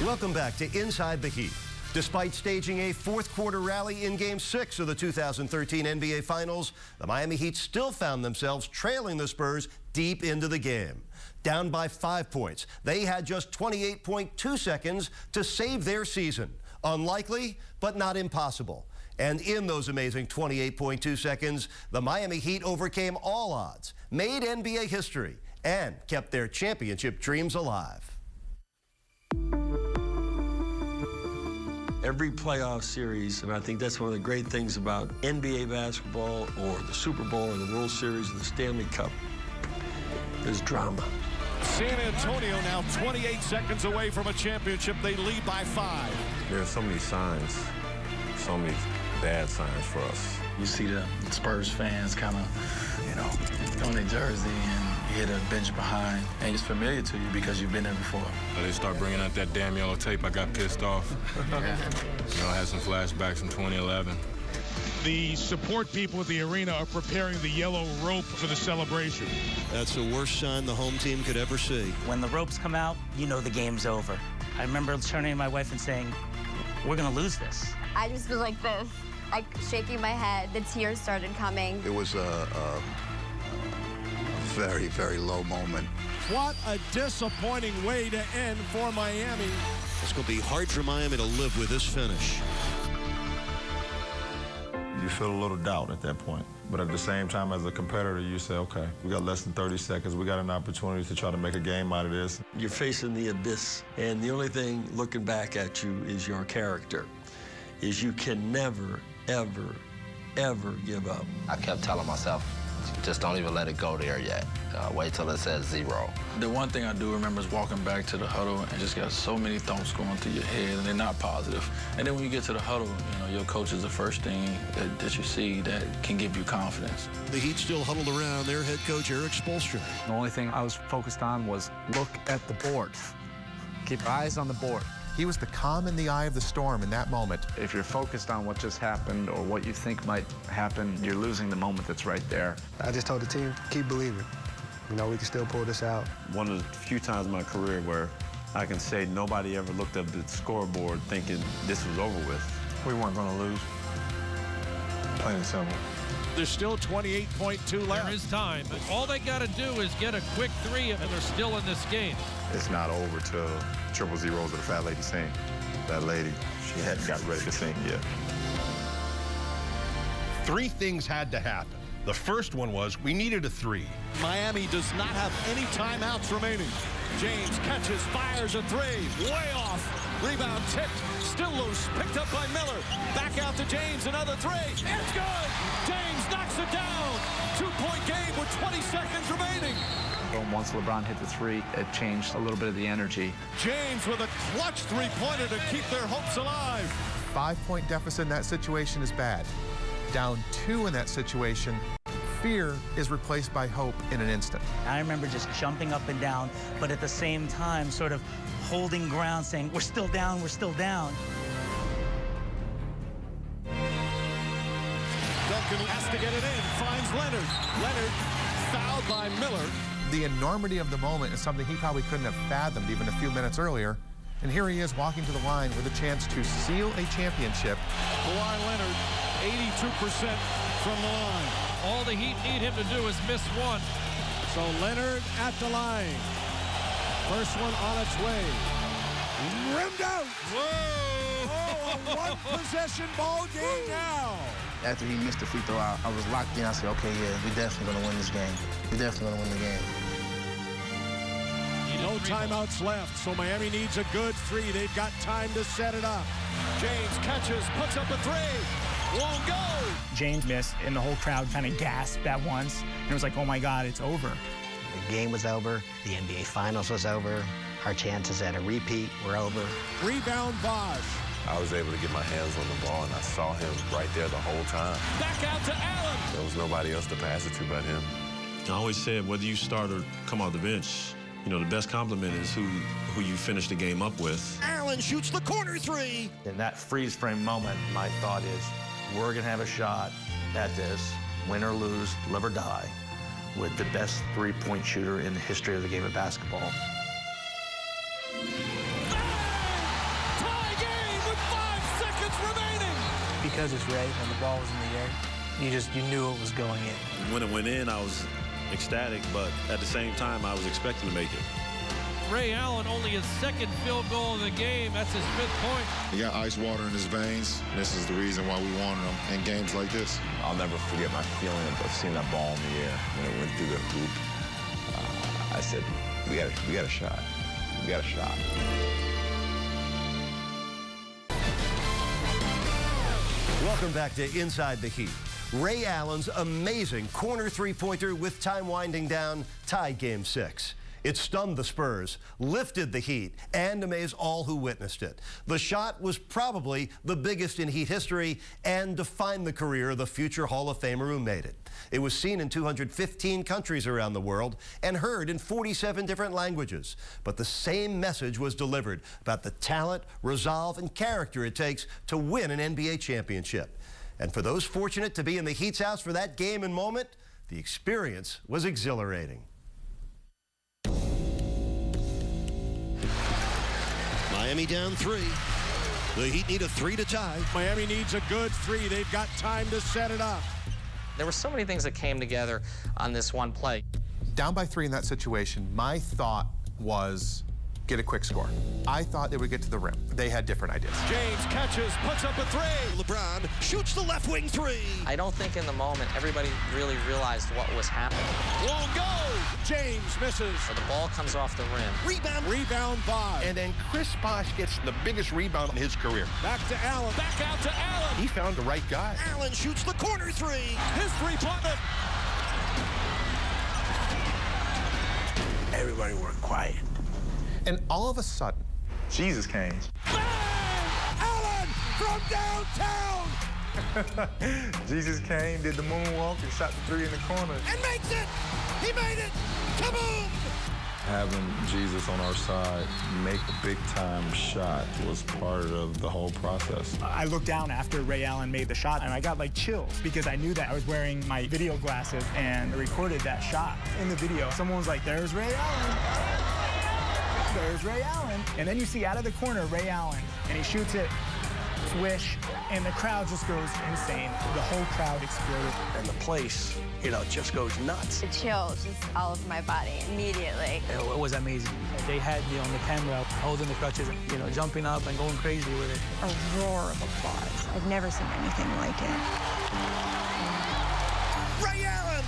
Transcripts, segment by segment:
Welcome back to Inside the Heat. Despite staging a fourth-quarter rally in Game 6 of the 2013 NBA Finals, the Miami Heat still found themselves trailing the Spurs deep into the game. Down by 5 points, they had just 28.2 seconds to save their season. Unlikely, but not impossible. And in those amazing 28.2 seconds, the Miami Heat overcame all odds, made NBA history, and kept their championship dreams alive. Every playoff series, and I think that's one of the great things about NBA basketball or the Super Bowl or the World Series or the Stanley Cup, there's drama. San Antonio now 28 seconds away from a championship. They lead by 5. There are so many signs, so many bad signs for us. You see the Spurs fans kind of, you know, throwing their jersey and you hit a bench behind, and it's familiar to you because you've been there before. They start bringing out that damn yellow tape. I got pissed off. You know, I had some flashbacks from 2011. The support people at the arena are preparing the yellow rope for the celebration. That's the worst sign the home team could ever see. When the ropes come out, you know the game's over. I remember turning to my wife and saying, we're going to lose this. I just was like this, like shaking my head. The tears started coming. It was a very, very low moment. What a disappointing way to end for Miami. It's going to be hard for Miami to live with this finish. You feel a little doubt at that point. But at the same time, as a competitor, you say, okay, we got less than 30 seconds. We got an opportunity to try to make a game out of this. You're facing the abyss, and the only thing looking back at you is your character, is you can never, ever, ever give up. I kept telling myself, just don't even let it go there yet. Wait till it says 0. The one thing I do remember is walking back to the huddle and just got so many thoughts going through your head, and they're not positive. And then when you get to the huddle, you know, your coach is the first thing that you see that can give you confidence. The Heat still huddled around their head coach, Eric Spoelstra. The only thing I was focused on was look at the board. Keep your eyes on the board. He was the calm in the eye of the storm in that moment. If you're focused on what just happened or what you think might happen, you're losing the moment that's right there. I just told the team, keep believing. You know, we can still pull this out. One of the few times in my career where I can say nobody ever looked up the scoreboard thinking this was over with. We weren't going to lose. Plain and simple. There's still 28.2 left. There is time. All they got to do is get a quick 3, and they're still in this game. It's not over till triple zeros of the fat lady sing. That lady, she hadn't got ready to sing yet. 3 things had to happen. The first one was we needed a 3. Miami does not have any timeouts remaining. James catches, fires a 3, way off. Rebound tipped, still loose, picked up by Miller. Back out to James, another 3. It's good! James knocks it down. 2-point game with 20 seconds remaining. Once LeBron hit the 3, it changed a little bit of the energy. James with a clutch 3-pointer to keep their hopes alive. 5-point deficit in that situation is bad. Down 2 in that situation, fear is replaced by hope in an instant. I remember just jumping up and down, but at the same time sort of holding ground, saying, we're still down, we're still down. Duncan has to get it in, finds Leonard. Leonard fouled by Miller. The enormity of the moment is something he probably couldn't have fathomed even a few minutes earlier. And here he is walking to the line with a chance to seal a championship. Kawhi Leonard, 82% from the line. All the Heat need him to do is miss 1. So Leonard at the line. First one on its way. Rimmed out. Whoa! Oh, a one-possession ball game now. After he missed the free throw, I was locked in. I said, okay, yeah, we're definitely going to win this game. We're definitely going to win the game. No timeouts left, so Miami needs a good 3. They've got time to set it up. James catches, puts up a 3. Won't go. James missed, and the whole crowd kind of gasped at once. And it was like, oh my God, it's over. The game was over. The NBA Finals was over. Our chances at a repeat were over. Rebound, Bosch. I was able to get my hands on the ball, and I saw him right there the whole time. Back out to Allen. There was nobody else to pass it to but him. I always said, whether you start or come off the bench, you know, the best compliment is who you finish the game up with. Allen shoots the corner 3. In that freeze frame moment, my thought is, we're going to have a shot at this, win or lose, live or die, with the best 3-point shooter in the history of the game of basketball. because it's Ray and the ball was in the air, you knew it was going in. When it went in, I was ecstatic, but at the same time, I was expecting to make it. Ray Allen, only his second field goal in the game. That's his 5th point. He got ice water in his veins. This is the reason why we wanted him in games like this. I'll never forget my feeling of seeing that ball in the air when it went through the hoop. I said, we got a shot. We got a shot. Welcome back to Inside the Heat. Ray Allen's amazing corner three-pointer with time winding down tied Game 6. It stunned the Spurs, lifted the Heat, and amazed all who witnessed it. The shot was probably the biggest in Heat history and defined the career of the future Hall of Famer who made it. It was seen in 215 countries around the world and heard in 47 different languages. But the same message was delivered about the talent, resolve, and character it takes to win an NBA championship. And for those fortunate to be in the Heat's house for that game and moment, the experience was exhilarating. Miami down 3. The Heat need a 3 to tie. Miami needs a good 3. They've got time to set it up. There were so many things that came together on this one play. Down by 3 in that situation, my thought was get a quick score. I thought they would get to the rim. They had different ideas. James catches, puts up a 3. LeBron shoots the left wing 3. I don't think in the moment everybody really realized what was happening. Won't go. James misses. So the ball comes off the rim. Rebound by. And then Chris Bosh gets the biggest rebound in his career. Back to Allen. Back out to Allen. He found the right guy. Allen shoots the corner 3. His three-pointer. Everybody were quiet. And all of a sudden, Jesus came. Bang! Allen from downtown! Jesus came, did the moonwalk, and shot the 3 in the corner. And makes it! He made it! Kaboom! Having Jesus on our side make a big-time shot was part of the whole process. I looked down after Ray Allen made the shot, and I got like chills because I knew that I was wearing my video glasses and recorded that shot. In the video, someone was like, "There's Ray Allen. There's Ray Allen." And then you see out of the corner Ray Allen, and he shoots it, swish, and the crowd just goes insane. The whole crowd exploded. And the place, just goes nuts. The chills just all over my body immediately. It was amazing. They had me on the camera, holding the crutches, jumping up and going crazy with it. A roar of applause. I've never seen anything like it. Ray Allen,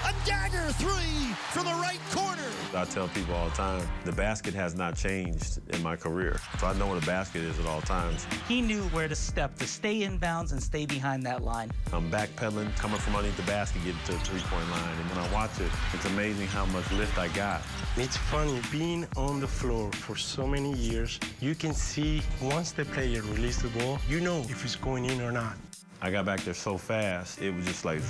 a dagger 3 from the right corner. I tell people all the time, the basket has not changed in my career. So I know where the basket is at all times. He knew where to step to stay in bounds and stay behind that line. I'm backpedaling, coming from underneath the basket, getting to the three-point line. And when I watch it, it's amazing how much lift I got. It's funny, being on the floor for so many years, you can see once the player releases the ball, you know if it's going in or not. I got back there so fast, it was just like,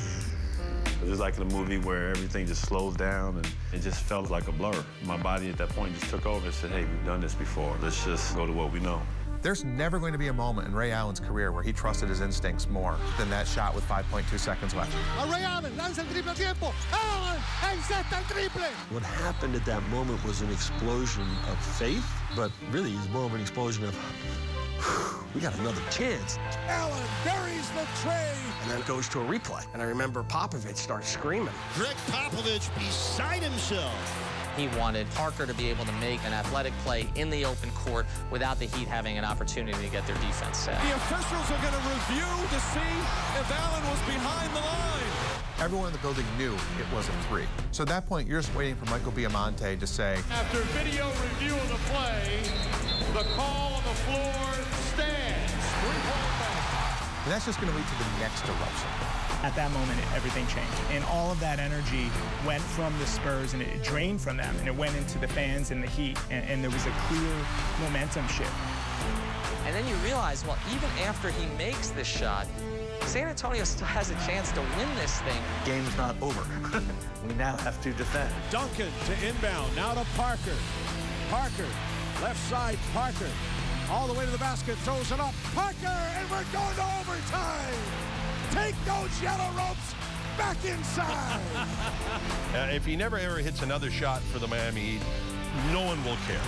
it was like in a movie where everything just slows down and it just felt like a blur. My body at that point just took over and said, hey, we've done this before. Let's just go to what we know. There's never going to be a moment in Ray Allen's career where he trusted his instincts more than that shot with 5.2 seconds left. Ray Allen lanza el triple tiempo. Allen encesta el triple. What happened at that moment was an explosion of faith, but really it's more of an explosion of, we got another chance. Allen buries the tray. And then it goes to a replay. And I remember Popovich starts screaming. Greg Popovich beside himself. He wanted Parker to be able to make an athletic play in the open court without the Heat having an opportunity to get their defense set. The officials are going to review to see if Allen was behind the line. Everyone in the building knew it was a 3. So at that point, you're just waiting for Michael Biamonte to say, after video review of the play, the call on the floor stands. 3-point basket. and that's just going to lead to the next eruption. At that moment, everything changed. And all of that energy went from the Spurs, and it drained from them, and it went into the fans and the Heat, and there was a clear momentum shift. And then you realize, well, even after he makes this shot, San Antonio still has a chance to win this thing. Game's not over. We now have to defend. Duncan to inbound, now to Parker. Parker, left side, Parker. All the way to the basket, throws it up. Parker, and we're going to overtime. Take those yellow ropes back inside. If he never ever hits another shot for the Miami Heat, no one will care.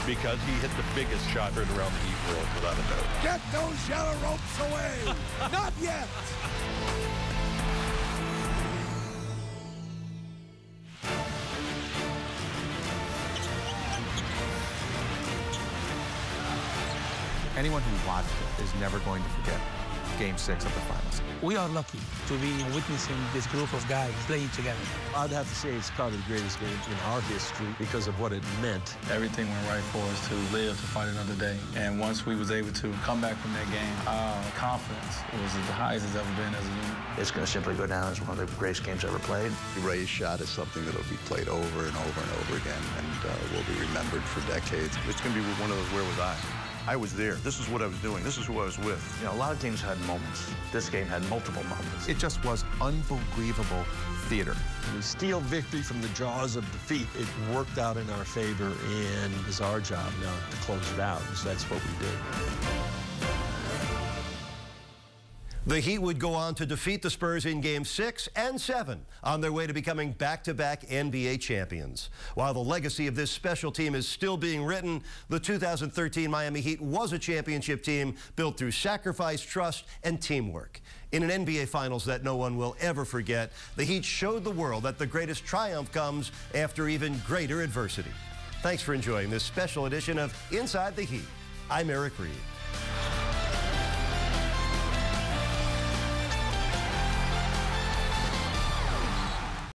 because he hit the biggest shot heard around the Heat world, without a doubt. Get those yellow ropes away! Not yet! Anyone who watched it is never going to forget Game 6 of the finals. We are lucky to be witnessing this group of guys playing together. I'd have to say it's probably the greatest game in our history because of what it meant. Everything went right for us to live to fight another day. And once we was able to come back from that game, our confidence was the highest it's ever been as a unit. It's going to simply go down as one of the greatest games ever played. Ray's shot is something that will be played over and over and over again, and will be remembered for decades. It's going to be one of those where was I? I was there. This is what I was doing. This is who I was with. You know, a lot of teams had moments. This game had multiple moments. It just was unbelievable theater. We steal victory from the jaws of defeat. It worked out in our favor, and it's our job now to close it out. So that's what we did. The Heat would go on to defeat the Spurs in Game 6 and 7 on their way to becoming back-to-back NBA champions. While the legacy of this special team is still being written, the 2013 Miami Heat was a championship team built through sacrifice, trust, and teamwork. In an NBA Finals that no one will ever forget, the Heat showed the world that the greatest triumph comes after even greater adversity. Thanks for enjoying this special edition of Inside the Heat. I'm Eric Reed.